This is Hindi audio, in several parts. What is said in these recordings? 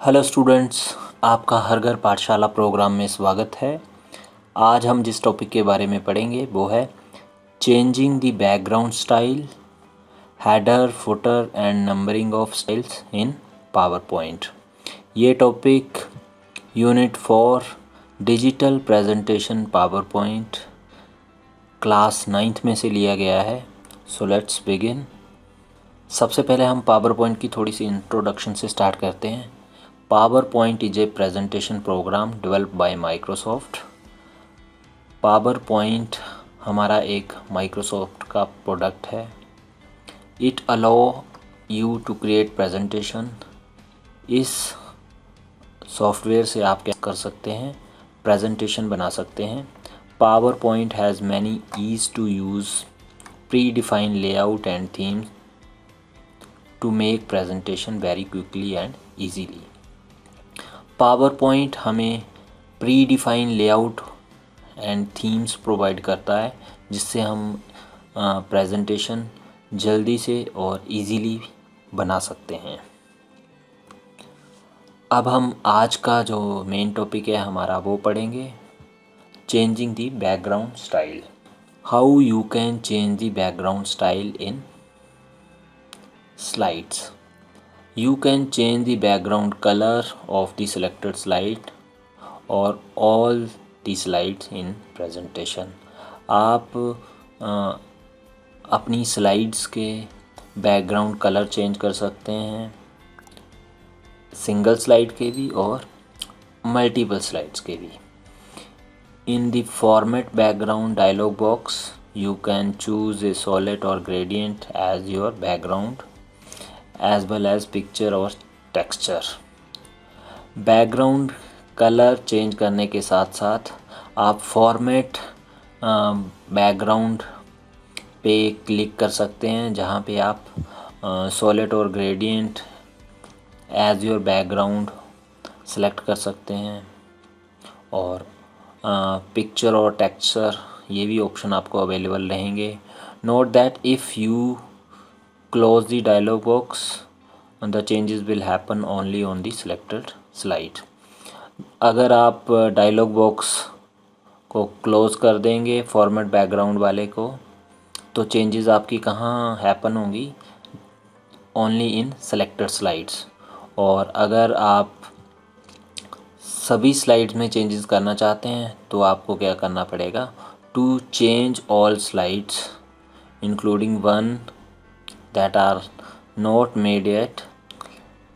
हेलो स्टूडेंट्स, आपका हर घर पाठशाला प्रोग्राम में स्वागत है। आज हम जिस टॉपिक के बारे में पढ़ेंगे वो है changing the background style, header, footer and numbering of styles in PowerPoint. ये topic unit 4 digital presentation PowerPoint class 9th में से लिया गया है। So let's begin. सबसे पहले हम पावर पॉइंट की थोड़ी सी इंट्रोडक्शन से स्टार्ट करते हैं। PowerPoint is a presentation program developed by Microsoft। PowerPoint हमारा एक Microsoft का प्रोडक्ट है। It allow you to create presentation। इस सॉफ्टवेयर से आप क्या कर सकते हैं, प्रेजेंटेशन बना सकते हैं। PowerPoint has many ease to use predefined layout and themes to make presentation very quickly and easily। PowerPoint हमें pre define layout and themes provide करता है, जिससे हम प्रेजेंटेशन जल्दी से और इजीली बना सकते हैं। अब हम आज का जो मेन टॉपिक है हमारा वो पढ़ेंगे, changing the background style. How you can change the background style in slides. You can change the background color of the selected slide or all the slides in presentation। आप अपनी स्लाइड्स के बैकग्राउंड कलर चेंज कर सकते हैं, सिंगल स्लाइड के भी और मल्टीपल स्लाइड्स के भी। In the format background dialog box you can choose a solid or gradient as your background as well as picture और texture। बैकग्राउंड कलर चेंज करने के साथ साथ आप फॉर्मेट बैकग्राउंड पे क्लिक कर सकते हैं, जहाँ पे आप सॉलिड और gradient as your background select कर सकते हैं, और पिक्चर और टेक्सचर ये भी ऑप्शन आपको अवेलेबल रहेंगे। Note that if you close the dialog box and the changes will happen only on the selected slide। अगर आप डायलॉग बॉक्स को क्लोज़ कर देंगे फॉर्मेट बैकग्राउंड वाले को, तो चेंजेस आपकी कहाँ हैपन होंगी, ओनली इन सेलेक्टेड स्लाइड्स। और अगर आप सभी स्लाइड्स में चेंजेस करना चाहते हैं तो आपको क्या करना पड़ेगा, to change all slides including one that are not made yet,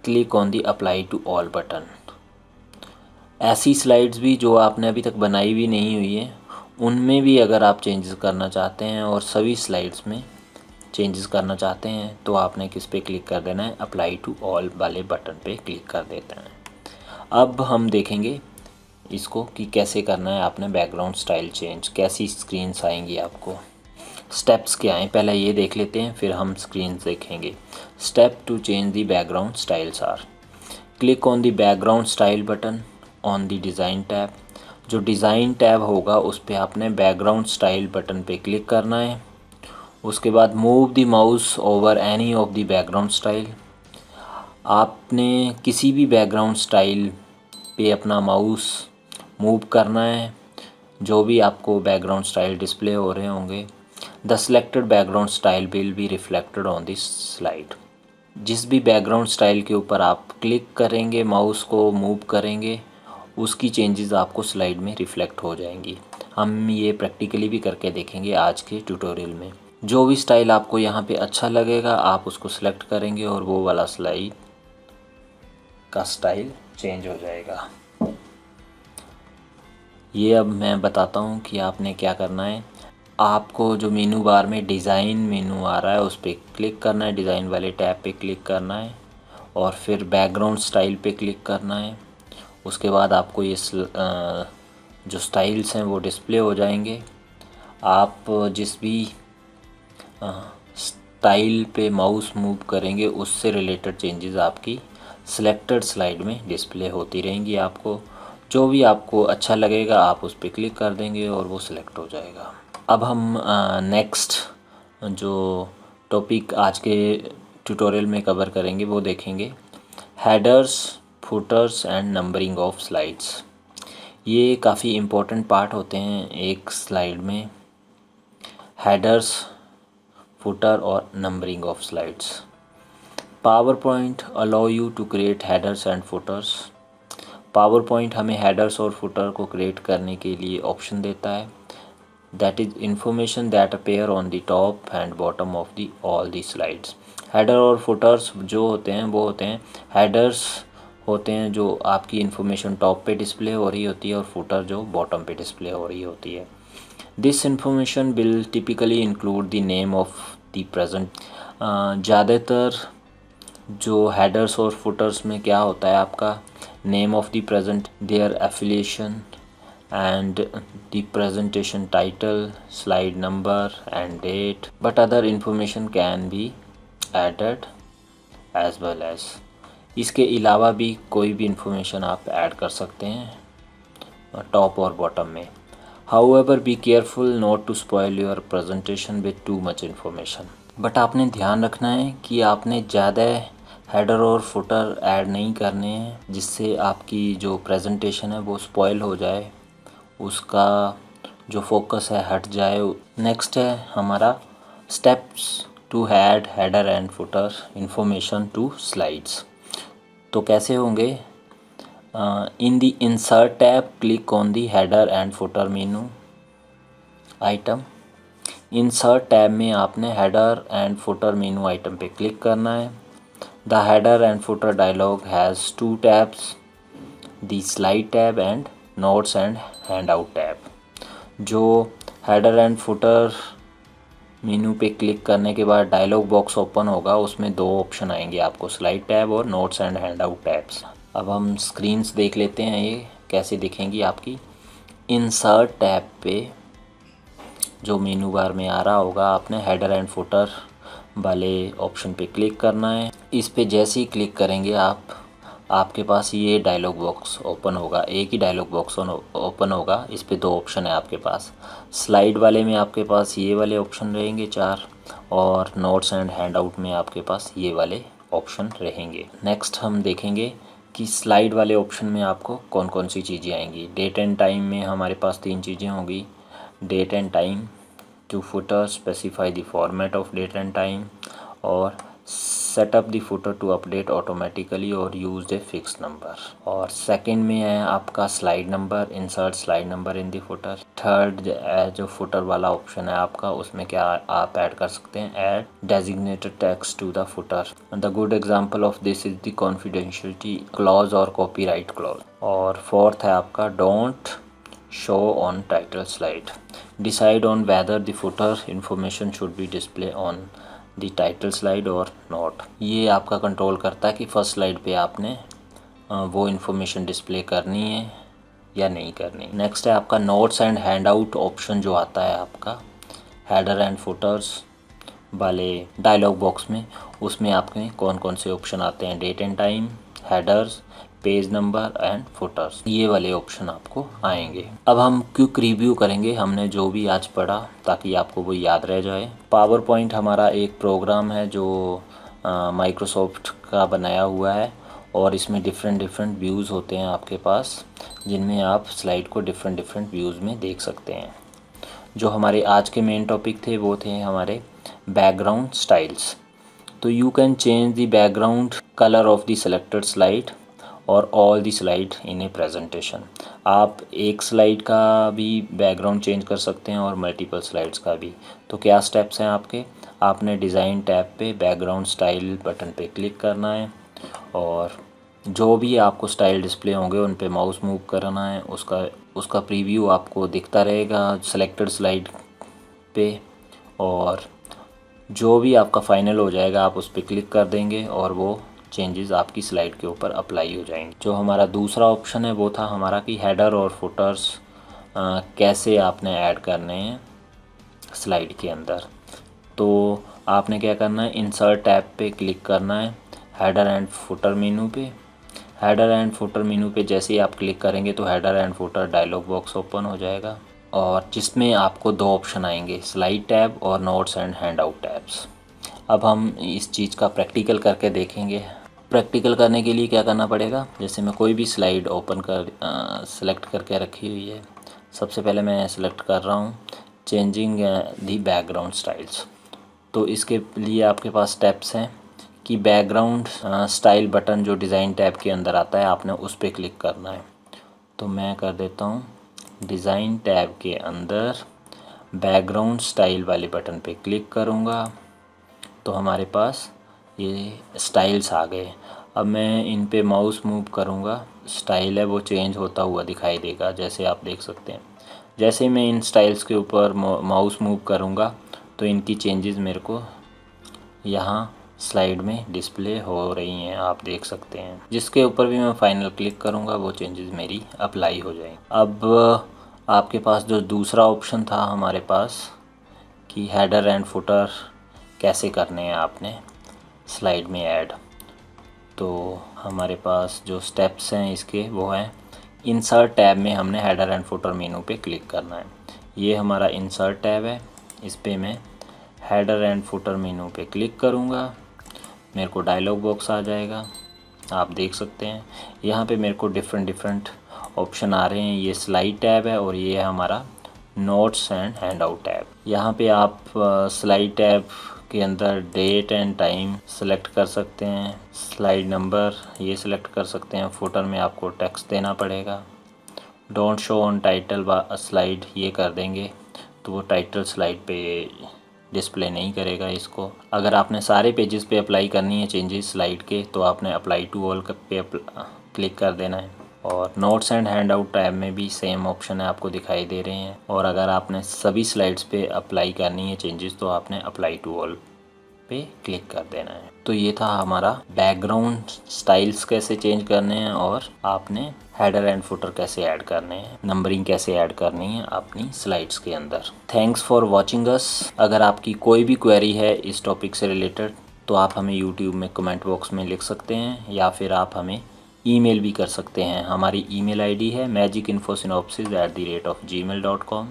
click on the apply to all button। ऐसी स्लाइड्स भी जो आपने अभी तक बनाई भी नहीं हुई है, उनमें भी अगर आप चेंजेस करना चाहते हैं और सभी स्लाइड्स में चेंजेस करना चाहते हैं तो आपने किस पे क्लिक कर देना है, अप्लाई टू ऑल वाले बटन पे क्लिक कर देते हैं। अब हम देखेंगे इसको कि कैसे करना है आपने बैकग्राउंड स्टाइल चेंज, कैसी स्क्रीन्स आएंगी आपको, स्टेप्स क्या हैं पहले ये देख लेते हैं, फिर हम स्क्रीन देखेंगे। Step to change the background styles are, click on the background style button on the design tab. जो डिज़ाइन टैब होगा उस पर आपने बैकग्राउंड स्टाइल बटन पे क्लिक करना है। उसके बाद move the mouse over any of the background style. आपने किसी भी बैकग्राउंड स्टाइल पे अपना माउस मूव करना है, जो भी आपको बैकग्राउंड स्टाइल डिस्प्ले हो रहे होंगे। The selected background style will be reflected on this slide. जिस भी बैकग्राउंड स्टाइल के ऊपर आप क्लिक करेंगे, माउस को मूव करेंगे, उसकी चेंजेस आपको स्लाइड में रिफ्लेक्ट हो जाएंगी। हम ये प्रैक्टिकली भी करके देखेंगे आज के ट्यूटोरियल में। जो भी स्टाइल आपको यहाँ पे अच्छा लगेगा आप उसको सिलेक्ट करेंगे और वो वाला स्लाइड का स्टाइल चेंज हो जाएगा। ये अब मैं बताता हूँ कि आपने क्या करना है। आपको जो मेनू बार में डिज़ाइन मेनू आ रहा है उस पर क्लिक करना है, डिज़ाइन वाले टैब पे क्लिक करना है और फिर बैकग्राउंड स्टाइल पे क्लिक करना है। उसके बाद आपको ये जो स्टाइल्स हैं वो डिस्प्ले हो जाएंगे। आप जिस भी स्टाइल पे माउस मूव करेंगे उससे रिलेटेड चेंजेस आपकी सिलेक्टेड स्लाइड में डिस्प्ले होती रहेंगी। आपको जो भी आपको अच्छा लगेगा आप उस पर क्लिक कर देंगे और वो सिलेक्ट हो जाएगा। अब हम नेक्स्ट जो टॉपिक आज के ट्यूटोरियल में कवर करेंगे वो देखेंगे, headers, footers and numbering of slides. ये काफ़ी इम्पोर्टेंट पार्ट होते हैं एक स्लाइड में, हेडर्स, फुटर और numbering of slides. PowerPoint allow you to create headers and footers. PowerPoint हमें हेडर्स और फुटर को क्रिएट करने के लिए ऑप्शन देता है। That is information that appear on the top and bottom of the all the slides. हेडर और फुटर्स जो होते हैं वो होते हैं, हेडर्स होते हैं जो आपकी इन्फॉर्मेशन टॉप पे डिस्प्ले हो रही होती है और फुटर जो बॉटम पे डिस्प्ले हो रही होती है। This information will typically include the name of the present. ज़्यादातर जो हेडर्स और फुटर्स में क्या होता है, आपका name of the present, their affiliation and the presentation title, slide number and date, but other information can be added as well as। इसके अलावा भी कोई भी इंफॉर्मेशन आप ऐड कर सकते हैं टॉप और बॉटम में। However, be careful not to spoil your presentation with too much information। But आपने ध्यान रखना है कि आपने ज़्यादा हेडर और फुटर ऐड नहीं करने हैं जिससे आपकी जो प्रेजेंटेशन है वो स्पॉइल हो जाए, उसका जो फोकस है हट जाए। नेक्स्ट है हमारा steps to add header and footer information to slides. तो कैसे होंगे? In the insert tab click on the header and footer menu item. Insert tab में आपने header and footer menu item पे क्लिक करना है। The header and footer dialog has two tabs, the slide tab and notes and handout tab. जो हेडर एंड फुटर मेनू पे क्लिक करने के बाद डायलॉग बॉक्स ओपन होगा, उसमें दो ऑप्शन आएंगे आपको, स्लाइड टैब और notes and handout tabs. अब हम स्क्रीन्स देख लेते हैं ये कैसे दिखेंगी आपकी। इंसर्ट टैब पे जो मेनू बार में आ रहा होगा, आपने हेडर एंड फुटर वाले ऑप्शन पे क्लिक करना है। इस पे जैसे ही क्लिक करेंगे आपके पास ये डायलॉग बॉक्स ओपन होगा, एक ही डायलॉग बॉक्स ओपन होगा। इस पे दो ऑप्शन है आपके पास। स्लाइड वाले में आपके पास ये वाले ऑप्शन रहेंगे 4, और नोट्स एंड हैंड आउट में आपके पास ये वाले ऑप्शन रहेंगे। नेक्स्ट हम देखेंगे कि स्लाइड वाले ऑप्शन में आपको कौन कौन सी चीज़ें आएंगी। डेट एंड टाइम में हमारे पास 3 चीज़ें होंगी। Date and time, to footer specify the format of date and time, और set up the footer to update automatically और यूज़ ए फिक्स नंबर। और सेकंड में है आपका slide number, insert slide number in the footer. Third जो फुटर वाला ऑप्शन है आपका, उसमें क्या आप ऐड कर सकते हैं, add designated text to the footer. The good example of this is the confidentiality clause और कॉपीराइट क्लॉज। और फोर्थ है आपका don't show on title slide. Decide on whether the footer information should be display on the title slide और नॉट। ये आपका कंट्रोल करता है कि फर्स्ट स्लाइड पे आपने वो इन्फॉर्मेशन डिस्प्ले करनी है या नहीं करनी। नेक्स्ट है आपका notes and handout option जो आता है आपका हेडर एंड फुटर्स वाले डायलॉग बॉक्स में, उसमें आपके कौन कौन से ऑप्शन आते हैं, date and time, headers, page number and footers, ये वाले ऑप्शन आपको आएंगे। अब हम क्विक रिव्यू करेंगे हमने जो भी आज पढ़ा, ताकि आपको वो याद रह जाए। पावर पॉइंट हमारा एक प्रोग्राम है जो माइक्रोसॉफ्ट का बनाया हुआ है, और इसमें डिफरेंट व्यूज़ होते हैं आपके पास, जिनमें आप स्लाइड को डिफरेंट व्यूज़ में देख सकते हैं। जो हमारे आज के मेन टॉपिक थे वो थे हमारे बैकग्राउंड स्टाइल्स। तो you can change the background colour of the selected slide और all the slide in a presentation. आप एक स्लाइड का भी बैकग्राउंड चेंज कर सकते हैं और मल्टीपल स्लाइड्स का भी। तो क्या स्टेप्स हैं आपने डिज़ाइन टैब पे बैकग्राउंड स्टाइल बटन पे क्लिक करना है, और जो भी आपको स्टाइल डिस्प्ले होंगे उन पे माउस मूव करना है, उसका प्रीव्यू आपको दिखता रहेगा सेलेक्टेड स्लाइड पे, और जो भी आपका फाइनल हो जाएगा आप उस पर क्लिक कर देंगे और वो चेंजेस आपकी स्लाइड के ऊपर अप्लाई हो जाएंगे। जो हमारा दूसरा ऑप्शन है वो था हमारा कि हेडर और फुटर्स कैसे आपने ऐड करने हैं स्लाइड के अंदर। तो आपने क्या करना है, इंसर्ट टैब पे क्लिक करना है, हेडर एंड फुटर मेनू पे। हेडर एंड फुटर मेनू पे जैसे ही आप क्लिक करेंगे तो header and footer dialog box open हो जाएगा, और जिसमें आपको दो ऑप्शन आएंगे, स्लाइड टैब और notes and handout tabs. अब हम इस चीज़ का प्रैक्टिकल करके देखेंगे। प्रैक्टिकल करने के लिए क्या करना पड़ेगा, जैसे मैं कोई भी स्लाइड ओपन कर सेलेक्ट करके रखी हुई है। सबसे पहले मैं सेलेक्ट कर रहा हूँ चेंजिंग दी बैकग्राउंड स्टाइल्स। तो इसके लिए आपके पास स्टेप्स हैं कि बैकग्राउंड स्टाइल बटन जो डिज़ाइन टैब के अंदर आता है, आपने उस पर क्लिक करना है। तो मैं कर देता हूँ डिज़ाइन टैब के अंदर बैकग्राउंड स्टाइल वाले बटन पे क्लिक करूँगा तो हमारे पास ये स्टाइल्स आ गए। अब मैं इन पे माउस मूव करूँगा, स्टाइल है वो चेंज होता हुआ दिखाई देगा, जैसे आप देख सकते हैं। जैसे ही मैं इन स्टाइल्स के ऊपर माउस मूव करूँगा तो इनकी चेंजेस मेरे को यहाँ स्लाइड में डिस्प्ले हो रही हैं, आप देख सकते हैं। जिसके ऊपर भी मैं फाइनल क्लिक करूँगा वो चेंजेस मेरी अप्लाई हो जाएंगी। अब आपके पास जो दूसरा ऑप्शन था हमारे पास कि हेडर एंड फुटर कैसे करने हैं आपने स्लाइड में ऐड, तो हमारे पास जो स्टेप्स हैं इसके वो हैं इंसर्ट टैब में हमने हेडर एंड फुटर मेनू पे क्लिक करना है। ये हमारा इंसर्ट टैब है, इस पे मैं हेडर एंड फुटर मेनू पे क्लिक करूँगा, मेरे को डायलॉग बॉक्स आ जाएगा, आप देख सकते हैं। यहाँ पे मेरे को डिफरेंट ऑप्शन आ रहे हैं। ये स्लाइड टैब है और ये है हमारा नोट्स एंड हैंडआउट टैब। यहाँ पे आप स्लाइड टैब के अंदर डेट एंड टाइम सेलेक्ट कर सकते हैं, स्लाइड नंबर ये सेलेक्ट कर सकते हैं। फुटर में आपको टेक्स्ट देना पड़ेगा। Don't show on title slide ये कर देंगे तो वो टाइटल स्लाइड पे डिस्प्ले नहीं करेगा इसको। अगर आपने सारे पेजेस पे अप्लाई करनी है चेंजेस स्लाइड के तो आपने अप्लाई टू ऑल पे क्लिक कर देना है। और notes and handout tab में भी सेम ऑप्शन है, आपको दिखाई दे रहे हैं। और अगर आपने सभी स्लाइड्स पे अप्लाई करनी है चेंजेस तो आपने अप्लाई टू ऑल पे क्लिक कर देना है। तो ये था हमारा बैकग्राउंड स्टाइल्स कैसे चेंज करने हैं और आपने हेडर एंड फुटर कैसे ऐड करने हैं, नंबरिंग कैसे ऐड करनी है अपनी स्लाइड्स के अंदर। Thanks for watching us. अगर आपकी कोई भी क्वेरी है इस टॉपिक से रिलेटेड तो आप हमें यूट्यूब में कमेंट बॉक्स में लिख सकते हैं या फिर आप हमें ईमेल भी कर सकते हैं। हमारी ईमेल आईडी है magicinfosynopsis@gmail.com।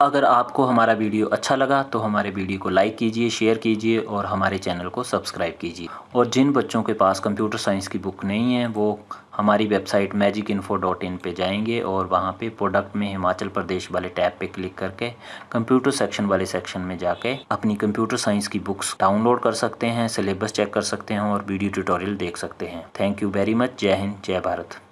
अगर आपको हमारा वीडियो अच्छा लगा तो हमारे वीडियो को लाइक कीजिए, शेयर कीजिए और हमारे चैनल को सब्सक्राइब कीजिए। और जिन बच्चों के पास कंप्यूटर साइंस की बुक नहीं है वो हमारी वेबसाइट magicinfo.in पे जाएंगे और वहाँ पे प्रोडक्ट में हिमाचल प्रदेश वाले टैब पे क्लिक करके कंप्यूटर सेक्शन वाले सेक्शन में जाके अपनी कंप्यूटर साइंस की बुक्स डाउनलोड कर सकते हैं, सिलेबस चेक कर सकते हैं और वीडियो ट्यूटोरियल देख सकते हैं। Thank you very much. जय हिंद, जय भारत।